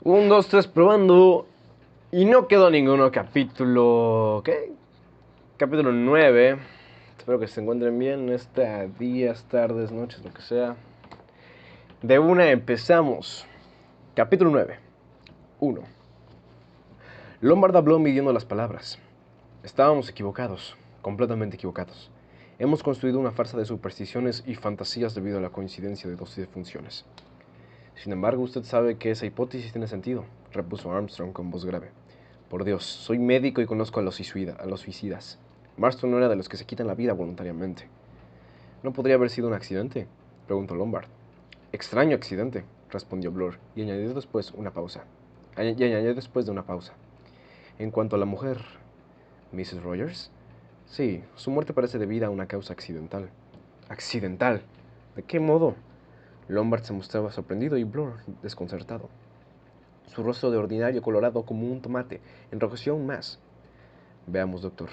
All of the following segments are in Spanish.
Un, dos, tres, probando. Y no quedó ninguno. Capítulo... ¿Qué? Capítulo 9. Espero que se encuentren bien. Días, tardes, noches, lo que sea. De una empezamos. Capítulo 9. 1. Lombard habló midiendo las palabras. Estábamos equivocados. Completamente equivocados. Hemos construido una farsa de supersticiones y fantasías debido a la coincidencia de dos funciones. Sin embargo, usted sabe que esa hipótesis tiene sentido, repuso Armstrong con voz grave. Por Dios, soy médico y conozco a los suicidas. Marston no era de los que se quitan la vida voluntariamente. ¿No podría haber sido un accidente?, preguntó Lombard. Extraño accidente, respondió Blur, y añadió después de una pausa. En cuanto a la mujer, ¿Mrs. Rogers? Sí, su muerte parece debida a una causa accidental. ¿Accidental? ¿De qué modo? Lombard se mostraba sorprendido y Blur desconcertado. Su rostro de ordinario colorado como un tomate enrojeció aún más. Veamos, doctor.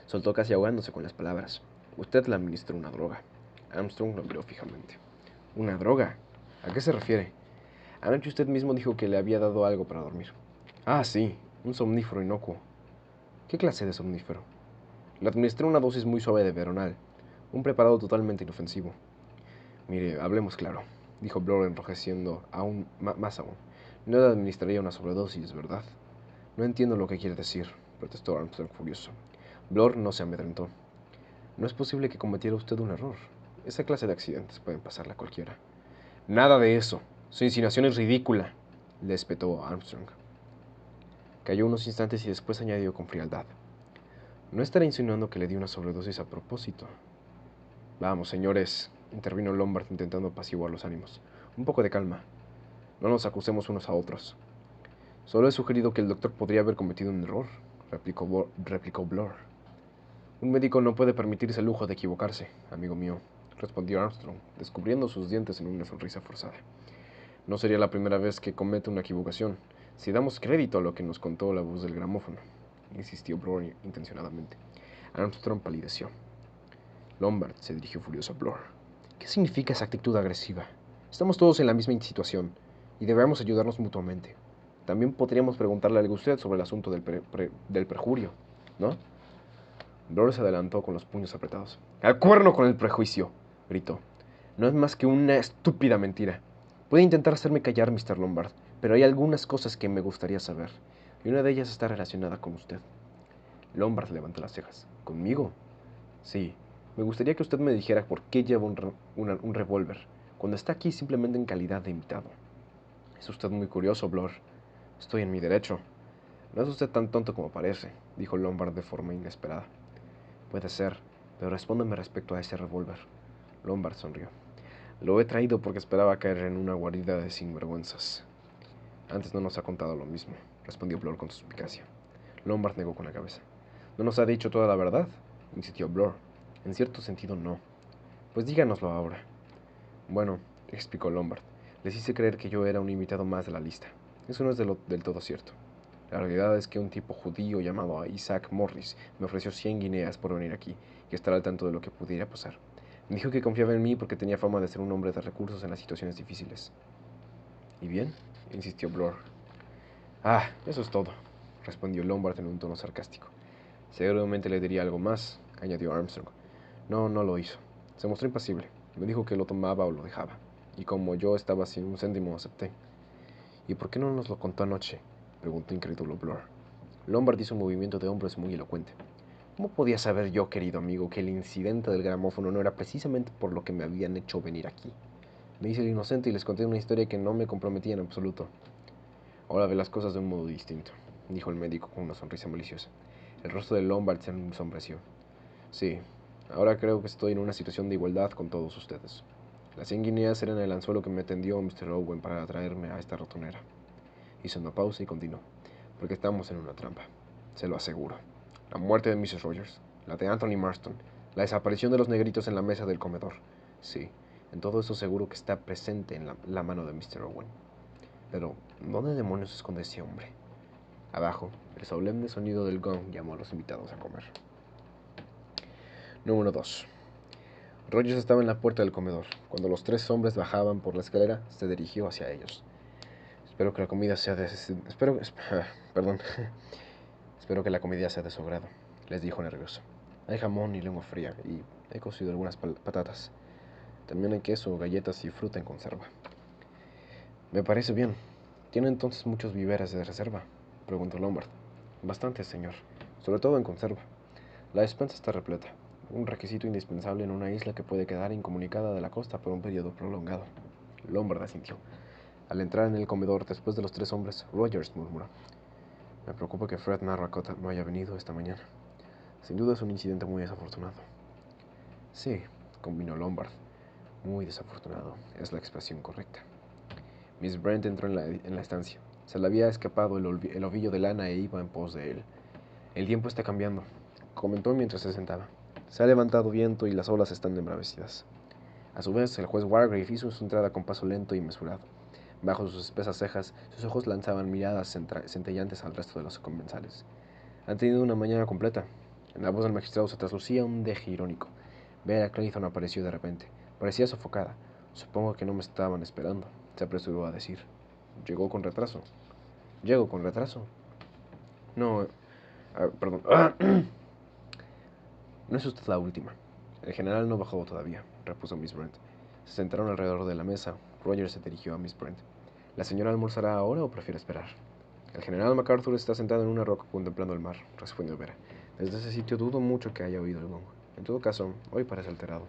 Soltó casi ahogándose con las palabras. Usted le administró una droga. Armstrong lo miró fijamente. ¿Una droga? ¿A qué se refiere? Anoche usted mismo dijo que le había dado algo para dormir. Ah, sí, un somnífero inocuo. ¿Qué clase de somnífero? Le administré una dosis muy suave de Veronal, un preparado totalmente inofensivo. Mire, hablemos claro, dijo Blur enrojeciendo más aún. No le administraría una sobredosis, ¿verdad? No entiendo lo que quiere decir, protestó Armstrong furioso. Blur no se amedrentó. No es posible que cometiera usted un error. Esa clase de accidentes pueden pasarle a cualquiera. Nada de eso. Su insinuación es ridícula, le espetó Armstrong. Calló unos instantes y después añadió con frialdad. No estaré insinuando que le di una sobredosis a propósito. Vamos, señores, intervino Lombard intentando apaciguar los ánimos. Un poco de calma. No nos acusemos unos a otros. Solo he sugerido que el doctor podría haber cometido un error, replicó Blur. Un médico no puede permitirse el lujo de equivocarse, amigo mío, respondió Armstrong, descubriendo sus dientes en una sonrisa forzada. No sería la primera vez que comete una equivocación, si damos crédito a lo que nos contó la voz del gramófono, insistió Blur intencionadamente. Armstrong palideció. Lombard se dirigió furioso a Blur. ¿Qué significa esa actitud agresiva? Estamos todos en la misma situación y debemos ayudarnos mutuamente. También podríamos preguntarle algo a usted sobre el asunto del perjurio, ¿no? Blur se adelantó con los puños apretados. ¡Al cuerno con el prejuicio!, gritó. No es más que una estúpida mentira. Puede intentar hacerme callar, Mr. Lombard, pero hay algunas cosas que me gustaría saber, y una de ellas está relacionada con usted. Lombard levantó las cejas. ¿Conmigo? Sí. Me gustaría que usted me dijera por qué lleva un revólver, cuando está aquí simplemente en calidad de invitado. Es usted muy curioso, Blur. Estoy en mi derecho. No es usted tan tonto como parece, dijo Lombard de forma inesperada. Puede ser, pero respóndeme respecto a ese revólver. Lombard sonrió. Lo he traído porque esperaba caer en una guarida de sinvergüenzas. Antes no nos ha contado lo mismo, respondió Blur con suspicacia. Lombard negó con la cabeza. ¿No nos ha dicho toda la verdad?, insistió Blur. En cierto sentido, no. Pues díganoslo ahora. Bueno, explicó Lombard, les hice creer que yo era un invitado más de la lista. Eso no es del todo cierto. La realidad es que un tipo judío llamado Isaac Morris me ofreció 100 guineas por venir aquí y estar al tanto de lo que pudiera pasar. Me dijo que confiaba en mí porque tenía fama de ser un hombre de recursos en las situaciones difíciles. ¿Y bien?, insistió Blur. Ah, eso es todo, respondió Lombard en un tono sarcástico. Seguramente le diría algo más, añadió Armstrong. No, no lo hizo. Se mostró impasible. Me dijo que lo tomaba o lo dejaba. Y como yo estaba sin un céntimo, acepté. ¿Y por qué no nos lo contó anoche?, preguntó incrédulo Blur. Lombard hizo un movimiento de hombros muy elocuente. ¿Cómo podía saber yo, querido amigo, que el incidente del gramófono no era precisamente por lo que me habían hecho venir aquí? Me hice el inocente y les conté una historia que no me comprometía en absoluto. Ahora ve las cosas de un modo distinto, dijo el médico con una sonrisa maliciosa. El rostro de Lombard se ensombreció. Sí, ahora creo que estoy en una situación de igualdad con todos ustedes. Las 100 guineas eran el anzuelo que me tendió Mr. Owen para atraerme a esta ratonera. Hizo una pausa y continuó. Porque estamos en una trampa, se lo aseguro. La muerte de Mrs. Rogers, la de Anthony Marston, la desaparición de los negritos en la mesa del comedor. Sí, en todo eso seguro que está presente en la mano de Mr. Owen. Pero, ¿dónde demonios se esconde ese hombre? Abajo, el solemne sonido del gong llamó a los invitados a comer. Número 2. Rogers estaba en la puerta del comedor. Cuando los tres hombres bajaban por la escalera, se dirigió hacia ellos. Espero que la comida sea de... Perdón. Espero que la comida sea de su agrado, les dijo nervioso. Hay jamón y lengua fría, y he cocido algunas patatas. También hay queso, galletas y fruta en conserva. Me parece bien. ¿Tiene entonces muchos víveres de reserva?, preguntó Lombard. Bastante, señor, sobre todo en conserva. La despensa está repleta, un requisito indispensable en una isla que puede quedar incomunicada de la costa por un periodo prolongado. Lombard asintió. Al entrar en el comedor después de los 3 hombres, Rogers murmuró: me preocupa que Fred Narracota no haya venido esta mañana. Sin duda es un incidente muy desafortunado. Sí, convino Lombard. Muy desafortunado es la expresión correcta. Miss Brent entró en la estancia. Se le había escapado el ovillo de lana e iba en pos de él. El tiempo está cambiando, comentó mientras se sentaba. Se ha levantado viento y las olas están embravecidas. A su vez, el juez Wargrave hizo su entrada con paso lento y mesurado. Bajo sus espesas cejas, sus ojos lanzaban miradas centellantes al resto de los comensales. Han tenido una mañana completa. En la voz del magistrado se traslucía un deje irónico. Vera Clayton apareció de repente. Parecía sofocada. Supongo que no me estaban esperando, se apresuró a decir. Llegó con retraso. ¿Llego con retraso? No, perdón. No es usted la última. El general no bajó todavía, repuso Miss Brent. Se sentaron alrededor de la mesa. Rogers se dirigió a Miss Brent. ¿La señora almorzará ahora o prefiere esperar? El general MacArthur está sentado en una roca contemplando el mar, respondió Vera. Desde ese sitio dudo mucho que haya oído el gong. En todo caso, hoy parece alterado.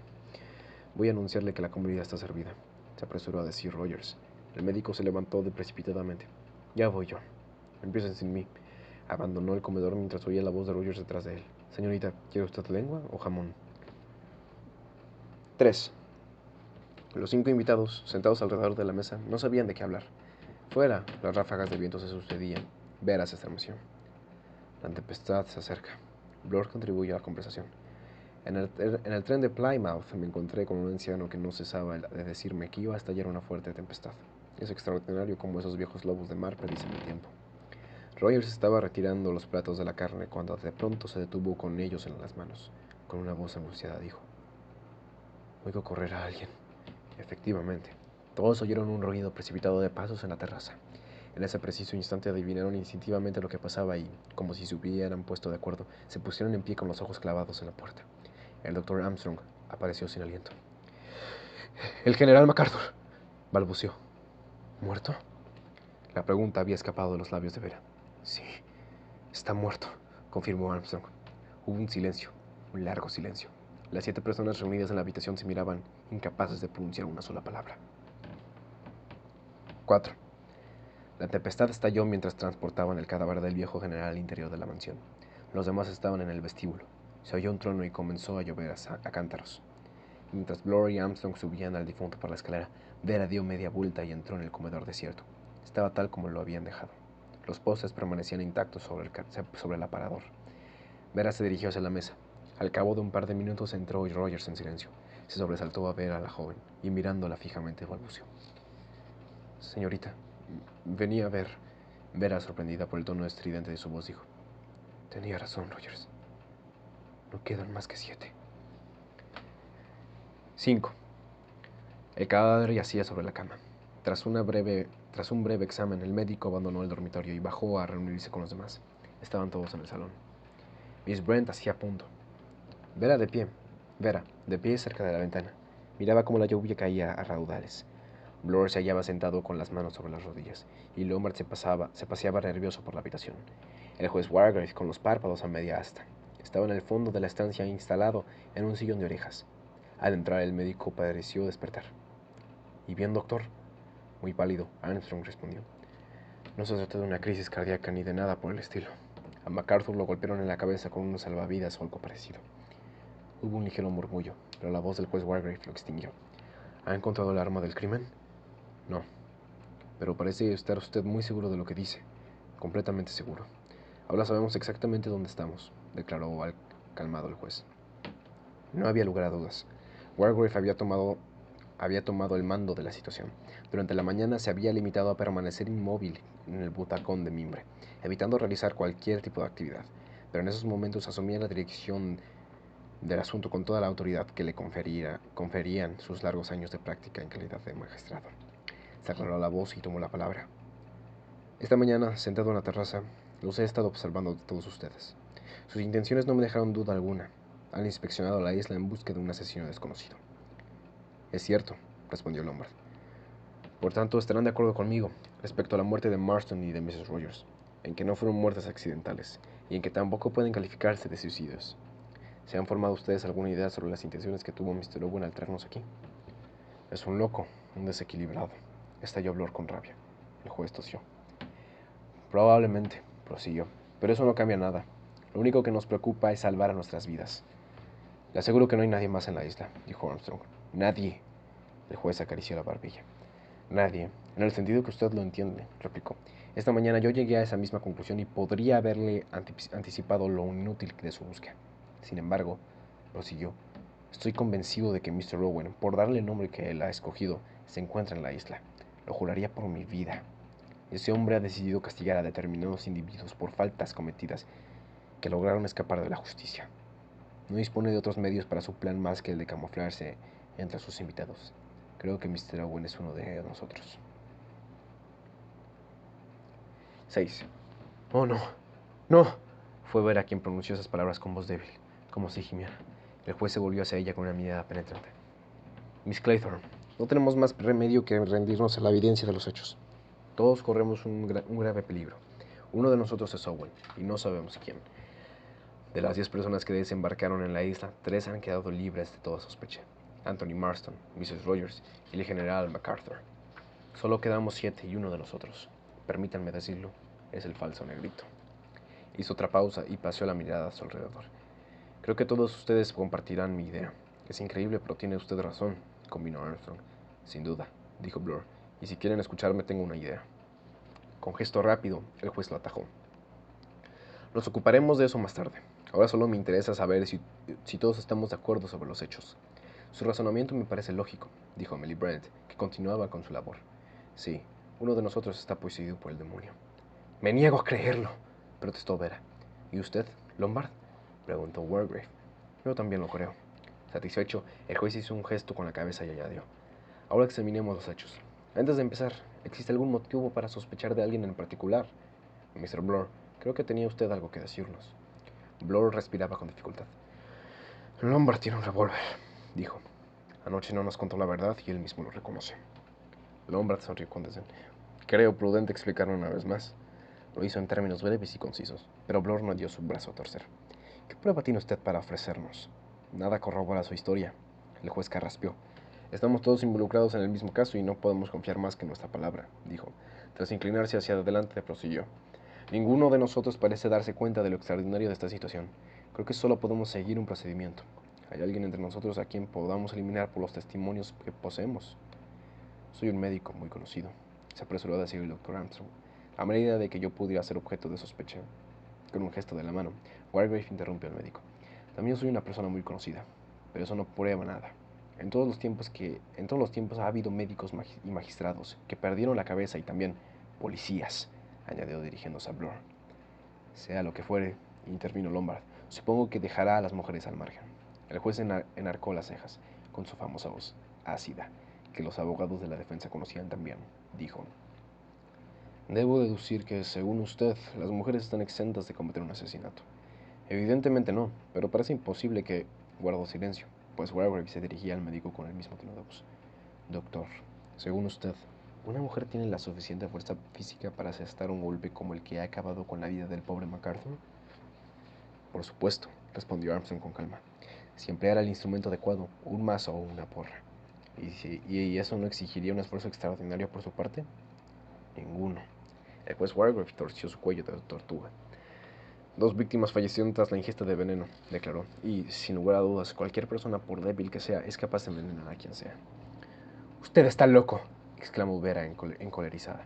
Voy a anunciarle que la comida está servida, se apresuró a decir Rogers. El médico se levantó precipitadamente. Ya voy yo. Empiecen sin mí. Abandonó el comedor mientras oía la voz de Rogers detrás de él. Señorita, ¿quiere usted lengua o jamón? 3. Los 5 invitados, sentados alrededor de la mesa, no sabían de qué hablar. Fuera, las ráfagas de viento se sucedían. Vera se estremeció. La tempestad se acerca. Blor contribuyó a la conversación. En el tren de Plymouth me encontré con un anciano que no cesaba de decirme que iba a estallar una fuerte tempestad. Es extraordinario cómo esos viejos lobos de mar predicen el tiempo. Rogers estaba retirando los platos de la carne cuando de pronto se detuvo con ellos en las manos. Con una voz angustiada dijo: oigo correr a alguien. Efectivamente, todos oyeron un ruido precipitado de pasos en la terraza. En ese preciso instante adivinaron instintivamente lo que pasaba y, como si se hubieran puesto de acuerdo, se pusieron en pie con los ojos clavados en la puerta. El doctor Armstrong apareció sin aliento. El general MacArthur, balbuceó. ¿Muerto? La pregunta había escapado de los labios de Vera. Sí, está muerto, confirmó Armstrong. Hubo un silencio, un largo silencio. Las 7 personas reunidas en la habitación se miraban, incapaces de pronunciar una sola palabra. 4. La tempestad estalló mientras transportaban el cadáver del viejo general al interior de la mansión. Los demás estaban en el vestíbulo. Se oyó un trueno y comenzó a llover a cántaros. Mientras Blor y Armstrong subían al difunto por la escalera, Vera dio media vuelta y entró en el comedor desierto. Estaba tal como lo habían dejado. Los postes permanecían intactos sobre el aparador. Vera se dirigió hacia la mesa. Al cabo de un par de minutos entró Rogers en silencio. Se sobresaltó a ver a la joven y mirándola fijamente balbuceó: señorita, venía a ver. Vera, sorprendida por el tono estridente de su voz, dijo: tenía razón, Rogers. No quedan más que 7. 5. El cadáver yacía sobre la cama. Tras un breve examen, el médico abandonó el dormitorio y bajó a reunirse con los demás. Estaban todos en el salón. Miss Brent hacía punto. Vera, de pie cerca de la ventana, miraba cómo la lluvia caía a raudales. Blor se hallaba sentado con las manos sobre las rodillas, y Lombard se paseaba nervioso por la habitación. El juez Wargrave, con los párpados a media asta, estaba en el fondo de la estancia instalado en un sillón de orejas. Al entrar el médico pareció despertar. ¿Y bien, doctor? Muy pálido, Armstrong respondió. No se trata de una crisis cardíaca ni de nada por el estilo. A MacArthur lo golpearon en la cabeza con unos salvavidas o algo parecido. Hubo un ligero murmullo, pero la voz del juez Wargrave lo extinguió. ¿Ha encontrado el arma del crimen? No, pero parece estar usted muy seguro de lo que dice. Completamente seguro. Ahora sabemos exactamente dónde estamos, declaró calmado el juez. No había lugar a dudas. Wargrave había tomado el mando de la situación. Durante la mañana se había limitado a permanecer inmóvil en el butacón de mimbre, evitando realizar cualquier tipo de actividad, pero en esos momentos asumía la dirección del asunto con toda la autoridad que le conferían sus largos años de práctica en calidad de magistrado. Se aclaró la voz y tomó la palabra. Esta mañana, sentado en la terraza, los he estado observando de todos ustedes. Sus intenciones no me dejaron duda alguna. Han inspeccionado la isla en busca de un asesino desconocido. Es cierto, respondió Lombard. Por tanto, estarán de acuerdo conmigo respecto a la muerte de Marston y de Mrs. Rogers, en que no fueron muertes accidentales y en que tampoco pueden calificarse de suicidios. ¿Se han formado ustedes alguna idea sobre las intenciones que tuvo Mr. Owen al traernos aquí? Es un loco, un desequilibrado, estalló Blor con rabia. El juez tosió. Probablemente, prosiguió, pero eso no cambia nada. Lo único que nos preocupa es salvar a nuestras vidas. Le aseguro que no hay nadie más en la isla, dijo Armstrong. Nadie. El juez acarició la barbilla. Nadie, en el sentido que usted lo entiende, replicó. Esta mañana yo llegué a esa misma conclusión y podría haberle anticipado lo inútil de su búsqueda. Sin embargo, prosiguió, estoy convencido de que Mr. Owen, por darle el nombre que él ha escogido, se encuentra en la isla. Lo juraría por mi vida. Ese hombre ha decidido castigar a determinados individuos por faltas cometidas que lograron escapar de la justicia. No dispone de otros medios para su plan más que el de camuflarse entre sus invitados. Creo que Mr. Owen es uno de nosotros. 6. Oh, no. ¡No! Fue Vera quien pronunció esas palabras con voz débil, como si gimiera. El juez se volvió hacia ella con una mirada penetrante. Miss Claythorne, no tenemos más remedio que rendirnos a la evidencia de los hechos. Todos corremos un grave peligro. Uno de nosotros es Owen, y no sabemos quién. De las 10 personas que desembarcaron en la isla, 3 han quedado libres de toda sospecha. Anthony Marston, Mrs. Rogers y el general MacArthur. Solo quedamos 7 y uno de nosotros, permítanme decirlo, es el falso negrito. Hizo otra pausa y paseó la mirada a su alrededor. Creo que todos ustedes compartirán mi idea. Es increíble, pero tiene usted razón, convino Armstrong. Sin duda, dijo Blur, y si quieren escucharme tengo una idea. Con gesto rápido, el juez lo atajó. Nos ocuparemos de eso más tarde. Ahora solo me interesa saber si todos estamos de acuerdo sobre los hechos. Su razonamiento me parece lógico, dijo Emily Brent, que continuaba con su labor. Sí, uno de nosotros está poseído por el demonio. Me niego a creerlo, protestó Vera. ¿Y usted, Lombard? Preguntó Wargrave. Yo también lo creo. Satisfecho, el juez hizo un gesto con la cabeza y añadió. Ahora examinemos los hechos. Antes de empezar, ¿existe algún motivo para sospechar de alguien en particular? Mr. Blur, creo que tenía usted algo que decirnos. Blur respiraba con dificultad. Lombard tiene un revólver, dijo. Anoche no nos contó la verdad y él mismo lo reconoce. Lombard sonrió con desdén. Creo prudente explicarlo una vez más. Lo hizo en términos breves y concisos, pero Blur no dio su brazo a torcer. ¿Qué prueba tiene usted para ofrecernos? Nada corrobora su historia. El juez carraspeó. Estamos todos involucrados en el mismo caso y no podemos confiar más que en nuestra palabra, dijo. Tras inclinarse hacia adelante, prosiguió. Ninguno de nosotros parece darse cuenta de lo extraordinario de esta situación. Creo que solo podemos seguir un procedimiento. ¿Hay alguien entre nosotros a quien podamos eliminar por los testimonios que poseemos? Soy un médico muy conocido, se apresuró a decir el doctor Armstrong, a medida de que yo pudiera ser objeto de sospecha. Con un gesto de la mano, Wargrave interrumpió al médico. También soy una persona muy conocida, pero eso no prueba nada. En todos los tiempos ha habido médicos y magistrados que perdieron la cabeza y también policías, añadió dirigiéndose a Blur. Sea lo que fuere, intervino Lombard, supongo que dejará a las mujeres al margen. El juez enarcó las cejas, con su famosa voz ácida, que los abogados de la defensa conocían también, dijo. Debo deducir que, según usted, las mujeres están exentas de cometer un asesinato. Evidentemente no, pero parece imposible que... Guardó silencio, pues Wargrave se dirigía al médico con el mismo tono de voz. Doctor, según usted, ¿una mujer tiene la suficiente fuerza física para asestar un golpe como el que ha acabado con la vida del pobre MacArthur? Por supuesto, respondió Armstrong con calma. Si empleara el instrumento adecuado, un mazo o una porra. ¿Y eso no exigiría un esfuerzo extraordinario por su parte? Ninguno. El juez Wargrave torció su cuello de tortuga. 2 víctimas fallecieron tras la ingesta de veneno, declaró, y, sin lugar a dudas, cualquier persona, por débil que sea, es capaz de envenenar a quien sea. «Usted está loco», exclamó Vera encolerizada.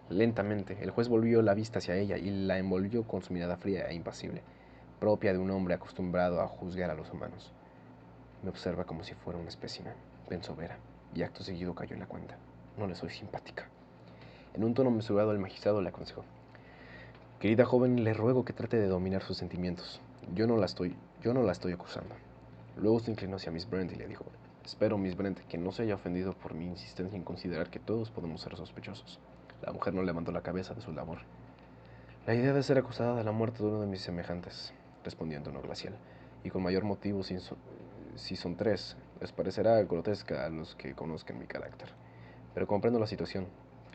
Lentamente, el juez volvió la vista hacia ella y la envolvió con su mirada fría e impasible, propia de un hombre acostumbrado a juzgar a los humanos. Me observa como si fuera un espécimen, pensó Vera, y acto seguido cayó en la cuenta. No le soy simpática. En un tono mesurado, el magistrado le aconsejó. Querida joven, le ruego que trate de dominar sus sentimientos. Yo no la estoy acusando. Luego se inclinó hacia Miss Brent y le dijo, espero, Miss Brent, que no se haya ofendido por mi insistencia en considerar que todos podemos ser sospechosos. La mujer no levantó la cabeza de su labor. La idea de ser acusada de la muerte de uno de mis semejantes, respondió en tono glacial, y con mayor motivo si son tres, les parecerá grotesca a los que conozcan mi carácter. Pero comprendo la situación.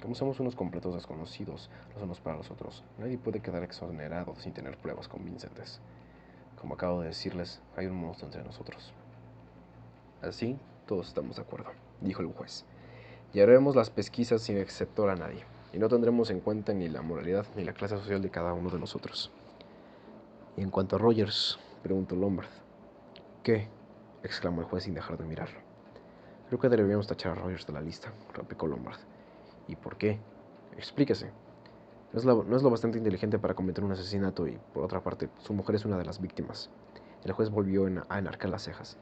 Como somos unos completos desconocidos los unos para los otros, nadie puede quedar exonerado sin tener pruebas convincentes. Como acabo de decirles, hay un monstruo entre nosotros. Así, todos estamos de acuerdo, dijo el juez. Y haremos las pesquisas sin exceptuar a nadie, y no tendremos en cuenta ni la moralidad ni la clase social de cada uno de nosotros. Y en cuanto a Rogers, preguntó Lombard. ¿Qué? Exclamó el juez sin dejar de mirarlo. Creo que deberíamos tachar a Rogers de la lista, replicó Lombard. ¿Y por qué? Explíquese. No es lo bastante inteligente para cometer un asesinato y, por otra parte, su mujer es una de las víctimas. El juez volvió a enarcar las cejas.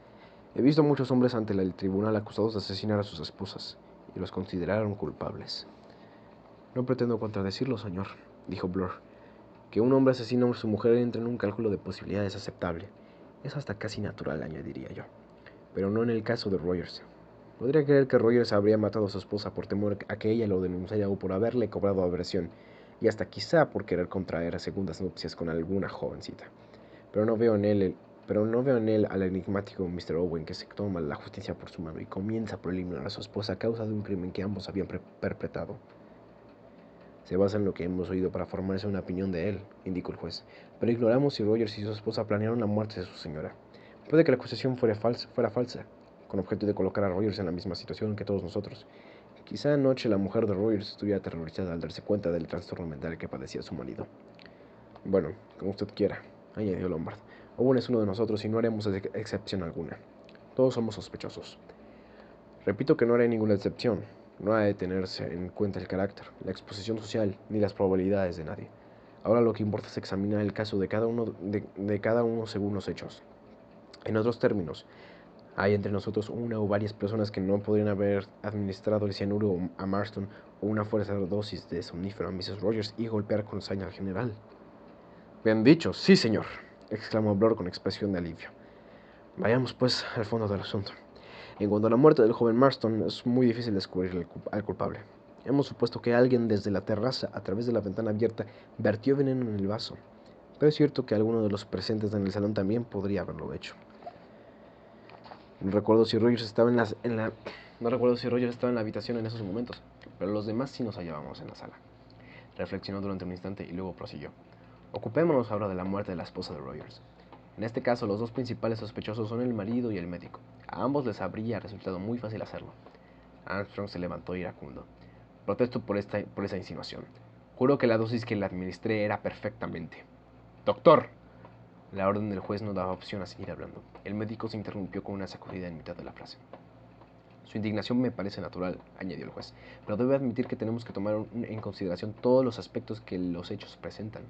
He visto a muchos hombres ante el tribunal acusados de asesinar a sus esposas, y los consideraron culpables. No pretendo contradecirlo, señor, dijo Blur. Que un hombre asesine a su mujer entre en un cálculo de posibilidades aceptable. Es hasta casi natural, añadiría yo. Pero no en el caso de Rogers. Podría creer que Rogers habría matado a su esposa por temor a que ella lo denunciara o por haberle cobrado aversión, y hasta quizá por querer contraer segundas nupcias con alguna jovencita. Pero no veo en él al enigmático Mr. Owen que se toma la justicia por su mano y comienza por eliminar a su esposa a causa de un crimen que ambos habían perpetrado. Se basa en lo que hemos oído para formarse una opinión de él, indicó el juez, pero ignoramos si Rogers y su esposa planearon la muerte de su señora. Puede que la acusación fuera falsa, con objeto de colocar a Rogers en la misma situación que todos nosotros. Quizá anoche la mujer de Rogers estuviera aterrorizada al darse cuenta del trastorno mental que padecía su marido. Bueno, como usted quiera, añadió Lombard. Owen es uno de nosotros y no haremos excepción alguna. Todos somos sospechosos. Repito que no haré ninguna excepción. No ha de tenerse en cuenta el carácter, la exposición social, ni las probabilidades de nadie. Ahora lo que importa es examinar el caso de cada uno según los hechos. En otros términos, hay entre nosotros una o varias personas que no podrían haber administrado el cianuro a Marston o una fuerte dosis de somnífero a Mrs. Rogers y golpear con saña al general. Bien dicho, sí, señor, exclamó Blur con expresión de alivio. Vayamos, pues, al fondo del asunto. En cuanto a la muerte del joven Marston, es muy difícil descubrir al culpable. Hemos supuesto que alguien desde la terraza, a través de la ventana abierta, vertió veneno en el vaso. Pero es cierto que alguno de los presentes en el salón también podría haberlo hecho. No recuerdo si Rogers estaba No recuerdo si Rogers estaba en la habitación en esos momentos, pero los demás sí nos hallábamos en la sala. Reflexionó durante un instante y luego prosiguió. Ocupémonos ahora de la muerte de la esposa de Rogers. En este caso, los dos principales sospechosos son el marido y el médico. A ambos les habría resultado muy fácil hacerlo. Armstrong se levantó iracundo. Protesto por esa insinuación. Juro que la dosis que le administré era perfectamente. ¡Doctor! La orden del juez no daba opción a seguir hablando. El médico se interrumpió con una sacudida en mitad de la frase. Su indignación me parece natural, añadió el juez, pero debe admitir que tenemos que tomar en consideración todos los aspectos que los hechos presentan.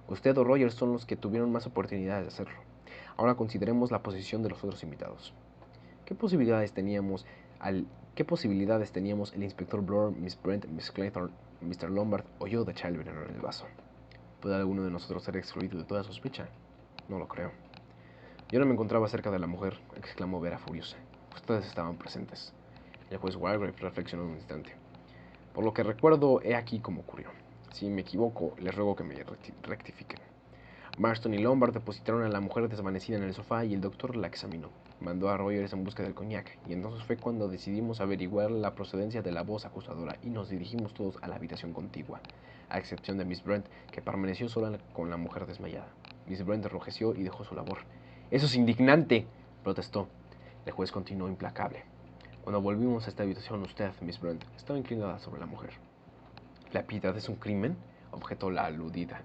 Usted o Rogers son los que tuvieron más oportunidades de hacerlo. Ahora consideremos la posición de los otros invitados. ¿Qué posibilidades teníamos el inspector Blur, Miss Brent, Miss Claythorne, Mr. Lombard o yo de echar el veneno en el vaso? ¿Puede alguno de nosotros ser excluido de toda sospecha? No lo creo. Yo no me encontraba cerca de la mujer, exclamó Vera furiosa. Ustedes estaban presentes. El juez Walgrave reflexionó un instante. Por lo que recuerdo, he aquí cómo ocurrió. Si me equivoco, les ruego que me rectifiquen. Marston y Lombard depositaron a la mujer desvanecida en el sofá y el doctor la examinó. Mandó a Rogers en busca del coñac, y entonces fue cuando decidimos averiguar la procedencia de la voz acusadora y nos dirigimos todos a la habitación contigua, a excepción de Miss Brent, que permaneció sola con la mujer desmayada. Miss Brent enrojeció y dejó su labor. ¡Eso es indignante!, protestó. El juez continuó implacable. Cuando volvimos a esta habitación, usted, Miss Brent, estaba inclinada sobre la mujer. ¿La piedad es un crimen?, objetó la aludida.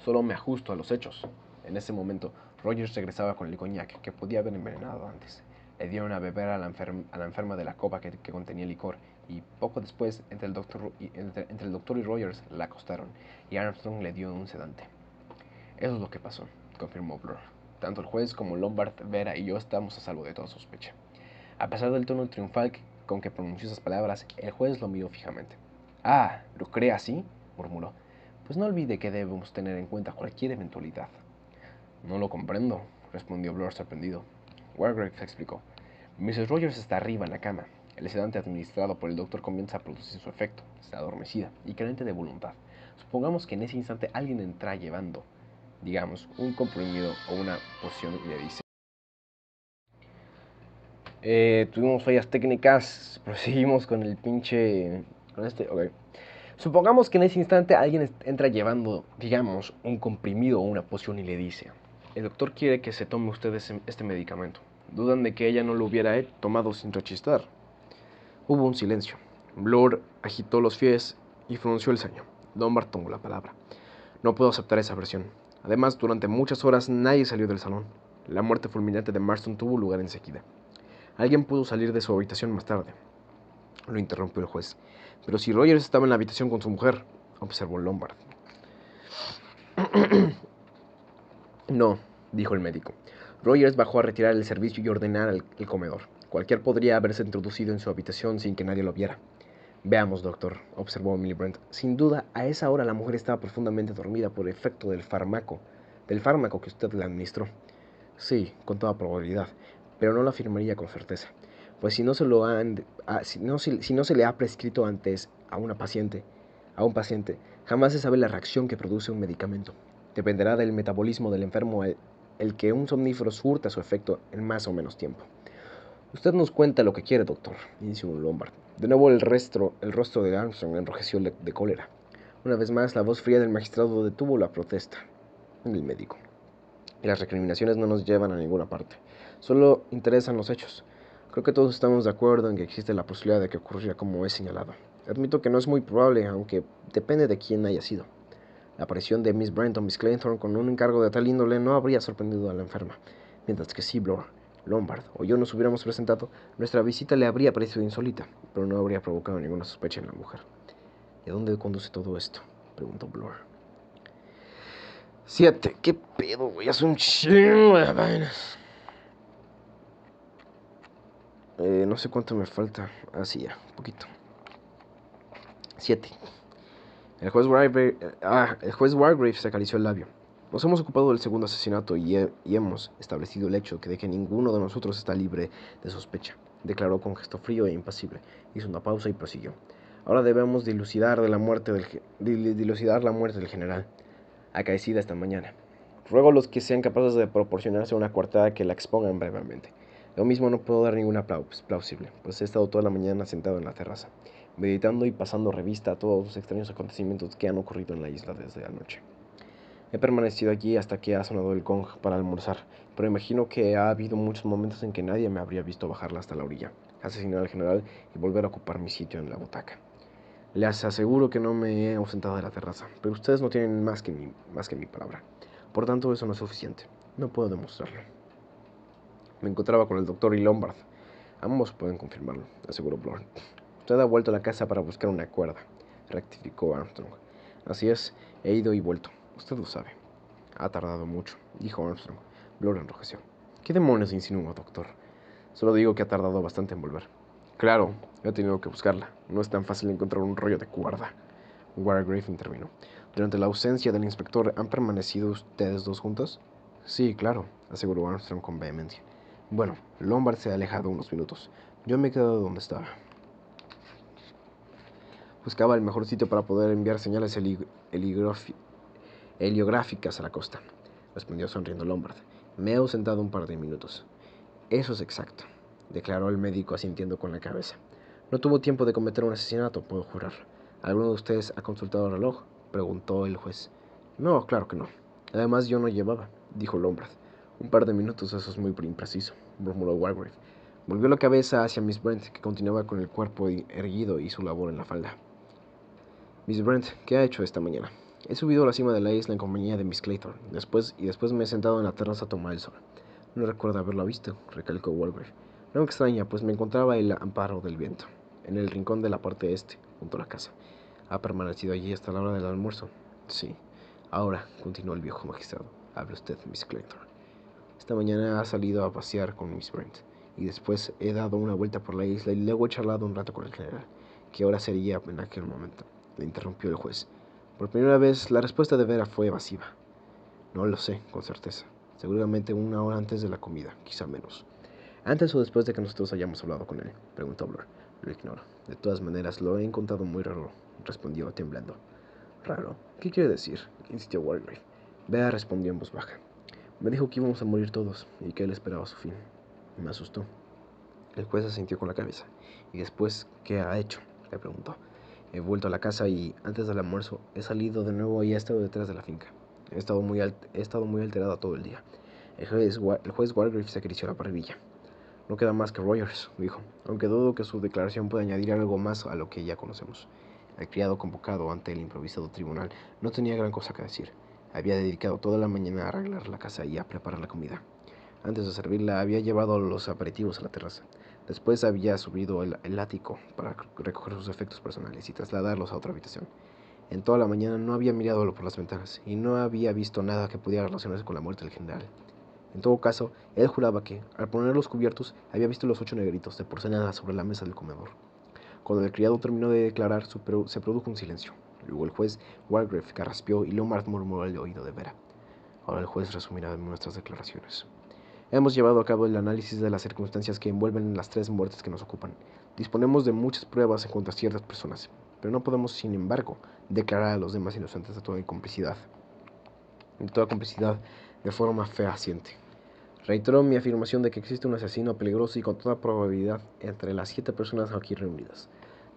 Solo me ajusto a los hechos. En ese momento, Rogers regresaba con el coñac que podía haber envenenado antes. Le dieron a beber a la enferma de la copa que contenía licor, y poco después, entre el doctor y Rogers, la acostaron, y Armstrong le dio un sedante. Eso es lo que pasó, confirmó Blur. Tanto el juez como Lombard, Vera y yo estamos a salvo de toda sospecha. A pesar del tono triunfal con que pronunció esas palabras, el juez lo miró fijamente. «Ah, ¿lo cree así?», murmuró. «Pues no olvide que debemos tener en cuenta cualquier eventualidad». «No lo comprendo», respondió Blur sorprendido. Wargrave explicó. «Mrs. Rogers está arriba en la cama. El sedante administrado por el doctor comienza a producir su efecto. Está adormecida y carente de voluntad. Supongamos que en ese instante alguien entra llevando, digamos, un comprimido o una poción y le dice: tuvimos fallas técnicas, proseguimos con el pinche... ok. Supongamos que en ese instante alguien entra llevando, digamos, un comprimido o una poción y le dice: el doctor quiere que se tome usted este medicamento. Dudan de que ella no lo hubiera tomado sin rechistar. Hubo un silencio. Blur agitó los pies y frunció el ceño. Lombard tomó la palabra. No puedo aceptar esa versión. Además, durante muchas horas nadie salió del salón. La muerte fulminante de Marston tuvo lugar enseguida. Alguien pudo salir de su habitación más tarde. Lo interrumpió el juez. Pero si Rogers estaba en la habitación con su mujer, observó Lombard. No, dijo el médico. Rogers bajó a retirar el servicio y ordenar el comedor. Cualquiera podría haberse introducido en su habitación sin que nadie lo viera. Veamos, doctor, observó Milbrand. Sin duda, a esa hora la mujer estaba profundamente dormida por efecto del fármaco que usted le administró. Sí, con toda probabilidad, pero no lo afirmaría con certeza. Pues si no se le ha prescrito antes a un paciente, jamás se sabe la reacción que produce un medicamento. Dependerá del metabolismo del enfermo el que un somnífero surta su efecto en más o menos tiempo. Usted nos cuenta lo que quiere, doctor, inició Lombard. De nuevo el rostro de Armstrong enrojeció de cólera. Una vez más, la voz fría del magistrado detuvo la protesta del médico. Las recriminaciones no nos llevan a ninguna parte. Solo interesan los hechos. Creo que todos estamos de acuerdo en que existe la posibilidad de que ocurriera como he señalado. Admito que no es muy probable, aunque depende de quién haya sido. La aparición de Miss Brent o Miss Claythorne con un encargo de tal índole no habría sorprendido a la enferma, mientras que si Blur, Lombard o yo nos hubiéramos presentado, nuestra visita le habría parecido insólita, pero no habría provocado ninguna sospecha en la mujer. ¿Y a dónde conduce todo esto?, preguntó Blur. 7. ¿Qué pedo, güey? Hace un chingo de vainas. No sé cuánto me falta. Sí, ya, un poquito. 7. El juez Wargrave se acarició el labio. Nos hemos ocupado del segundo asesinato y hemos establecido el hecho de que ninguno de nosotros está libre de sospecha, declaró con gesto frío e impasible. Hizo una pausa y prosiguió. Ahora debemos dilucidar la muerte del general, acaecida esta mañana. Ruego a los que sean capaces de proporcionarse una coartada que la expongan brevemente. Yo mismo no puedo dar ninguna plausible, pues he estado toda la mañana sentado en la terraza, meditando y pasando revista a todos los extraños acontecimientos que han ocurrido en la isla desde anoche. He permanecido allí hasta que ha sonado el gong para almorzar, pero imagino que ha habido muchos momentos en que nadie me habría visto bajarla hasta la orilla, asesinar al general y volver a ocupar mi sitio en la butaca. Les aseguro que no me he ausentado de la terraza, pero ustedes no tienen más que mi palabra. Por tanto, eso no es suficiente. No puedo demostrarlo. Me encontraba con el doctor y Lombard. Ambos pueden confirmarlo, aseguró Blur. Usted ha vuelto a la casa para buscar una cuerda, rectificó Armstrong. Así es, he ido y vuelto. Usted lo sabe. Ha tardado mucho, dijo Armstrong. Blur enrojeció. ¿Qué demonios insinúa, doctor? Solo digo que ha tardado bastante en volver. Claro, he tenido que buscarla. No es tan fácil encontrar un rollo de cuerda. Wargrave intervino. Durante la ausencia del inspector, ¿han permanecido ustedes dos juntos? Sí, claro, aseguró Armstrong con vehemencia. Bueno, Lombard se ha alejado unos minutos. Yo me he quedado donde estaba. Buscaba el mejor sitio para poder enviar señales heliográficas a la costa, respondió sonriendo Lombard. Me he ausentado un par de minutos. Eso es exacto, declaró el médico asintiendo con la cabeza. No tuvo tiempo de cometer un asesinato, puedo jurar. ¿Alguno de ustedes ha consultado el reloj?, preguntó el juez. No, claro que no. Además, yo no llevaba, dijo Lombard. Un par de minutos, eso es muy impreciso, murmuró Wargrave. Volvió la cabeza hacia Miss Brent, que continuaba con el cuerpo erguido y su labor en la falda. Miss Brent, ¿qué ha hecho esta mañana? He subido a la cima de la isla en compañía de Miss Claythorne. Después me he sentado en la terraza a tomar el sol. No recuerdo haberla visto, recalcó Wargrave. No me extraña, pues me encontraba el amparo del viento, en el rincón de la parte este, junto a la casa. ¿Ha permanecido allí hasta la hora del almuerzo? Sí. Ahora, continuó el viejo magistrado, hable usted, Miss Claythorne. Esta mañana ha salido a pasear con Miss Brent, y después he dado una vuelta por la isla y luego he charlado un rato con el general. ¿Qué hora sería en aquel momento?, le interrumpió el juez. Por primera vez, la respuesta de Vera fue evasiva. No lo sé, con certeza. Seguramente una hora antes de la comida, quizá menos. ¿Antes o después de que nosotros hayamos hablado con él?, preguntó Blur. Lo ignoro. De todas maneras, lo he encontrado muy raro, respondió temblando. ¿Raro? ¿Qué quiere decir? Insistió Wargrave. Bea respondió en voz baja. Me dijo que íbamos a morir todos y que él esperaba su fin. Me asustó. El juez asintió con la cabeza. ¿Y después qué ha hecho?, le preguntó. He vuelto a la casa y, antes del almuerzo, he salido de nuevo y he estado detrás de la finca. He estado muy alterada todo el día. El juez Wargrave se acarició la barbilla. No queda más que Rogers, dijo, aunque dudo que su declaración pueda añadir algo más a lo que ya conocemos. El criado convocado ante el improvisado tribunal no tenía gran cosa que decir. Había dedicado toda la mañana a arreglar la casa y a preparar la comida. Antes de servirla, había llevado los aperitivos a la terraza. Después había subido el ático para recoger sus efectos personales y trasladarlos a otra habitación. En toda la mañana no había mirado por las ventanas y no había visto nada que pudiera relacionarse con la muerte del general. En todo caso, él juraba que, al poner los cubiertos, había visto los 8 negritos de porcelana sobre la mesa del comedor. Cuando el criado terminó de declarar, se produjo un silencio. Luego el juez Wargrave carraspeó y Lombard murmuró al oído de Vera. Ahora el juez resumirá nuestras declaraciones. Hemos llevado a cabo el análisis de las circunstancias que envuelven las 3 muertes que nos ocupan. Disponemos de muchas pruebas en cuanto a ciertas personas, pero no podemos, sin embargo, declarar a los demás inocentes de toda complicidad de forma fehaciente. Reitero mi afirmación de que existe un asesino peligroso y con toda probabilidad entre las 7 personas aquí reunidas.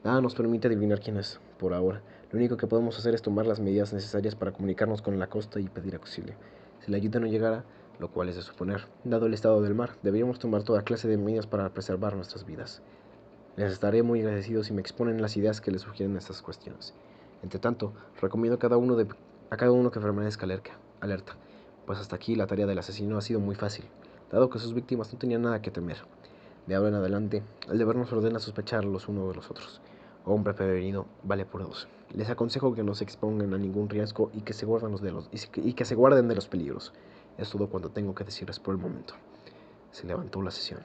Nada nos permite adivinar quién es, por ahora. Lo único que podemos hacer es tomar las medidas necesarias para comunicarnos con la costa y pedir auxilio. Si la ayuda no llegara, lo cual es de suponer, dado el estado del mar, deberíamos tomar toda clase de medidas para preservar nuestras vidas. Les estaré muy agradecido si me exponen las ideas que les sugieren estas cuestiones. Entre tanto, recomiendo a cada uno que permanezca alerta, pues hasta aquí la tarea del asesino ha sido muy fácil, dado que sus víctimas no tenían nada que temer. De ahora en adelante, el deber nos ordena sospechar los unos de los otros. Hombre prevenido vale por 2. Les aconsejo que no se expongan a ningún riesgo y que se guarden de los peligros. Es todo cuanto tengo que decirles por el momento. Se levantó la sesión,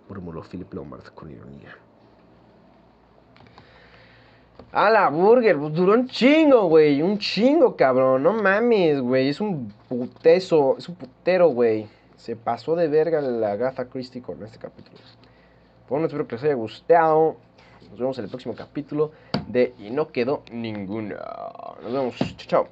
murmuró Philip Lombard con ironía. A la burger, pues duró un chingo, güey. Un chingo, cabrón. No mames, güey. Es un putero, güey. Se pasó de verga la Agatha Christie con este capítulo. Bueno, espero que les haya gustado. Nos vemos en el próximo capítulo de Y no quedó ninguna. Nos vemos. Chao, chao.